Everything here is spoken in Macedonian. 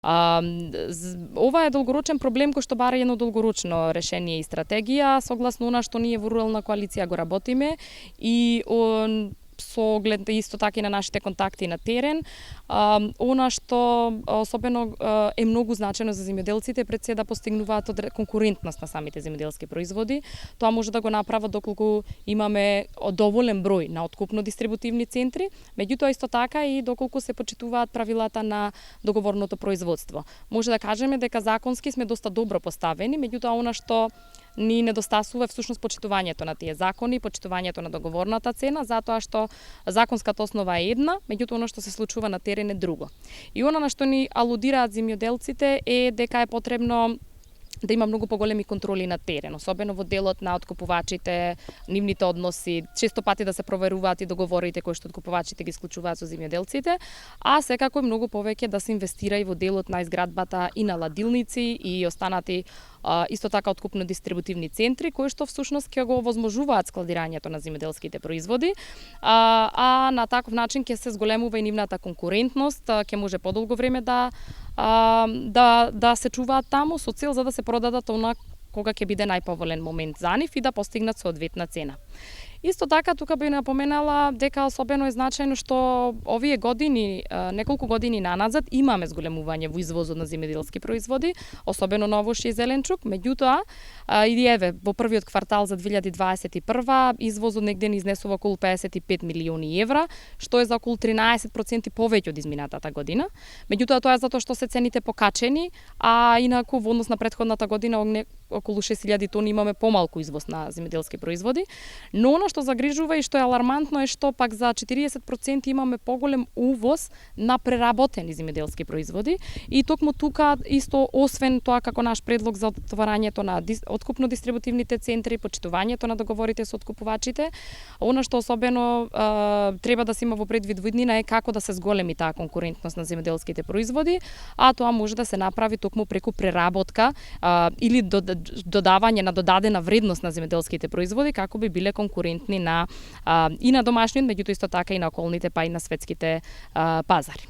Ова е долгорочен проблем кој што бара едно долгорочно решение и стратегија, согласно она што ние во Рурална коалиција го работиме и со оглед исто така и на нашите контакти на терен. Она што особено е многу значено за земјоделците пред се да постигнуваат конкурентност на самите земјоделски производи. Тоа може да го направат доколку имаме доволен број на откупно-дистрибутивни центри, меѓутоа исто така и доколку се почитуваат правилата на договорното производство. Може да кажеме дека законски сме доста добро поставени, меѓутоа она што ни недостасува всушност почитувањето на тие закони, почитувањето на договорната цена, затоа што законската основа е една, меѓутоа оно што се случува на терен е друго. И она на што ни алудираат земјоделците е дека е потребно да има многу поголеми контроли на терен, особено во делот на откупувачите, нивните односи, често пати да се проверуваат и договорите кои што откупувачите ги склучуваат со земјоделците, а секако многу повеќе да се инвестира и во делот на изградбата и на ладилници и останати исто така откупно-дистрибутивни центри кои што всушност ќе го овозможуваат складирањето на земјоделските производи, а на таков начин ќе се зголемува и нивната конкурентност, ќе може подолго време да се чуваат таму со цел за да се продадат она кога ќе биде најповолен момент за нив и да постигнат соодветна цена. Исто така тука би напоменала дека особено е значајно што овие години, неколку години наназад имаме зголемување во извозот на земјоделски производи, особено на овошје и зеленчук, меѓутоа и еве во првиот квартал за 2021 извозот негде ни изнесува околу 55 милиони евра, што е за околу 13% повеќе од изминатата година. Меѓутоа тоа е затоа што се цените покачени, а инаку во однос на претходната година околу 6000 тони имаме помалку извоз на земјоделски производи, но она што загрижува и што е алармантно е што пак за 40% имаме поголем увоз на преработени земјоделски производи и токму тука исто освен тоа како наш предлог за отварањето на откупно-дистрибутивните центри, почитувањето на договорите со откупувачите, она што особено треба да се има во предвид во иднина е како да се зголеми таа конкурентност на земјоделските производи, а тоа може да се направи токму преку преработка или додавање на додадена вредност на земјоделските производи како би биле конкурентни и на домашниот, меѓутоа исто така и на околните па и на светските пазари.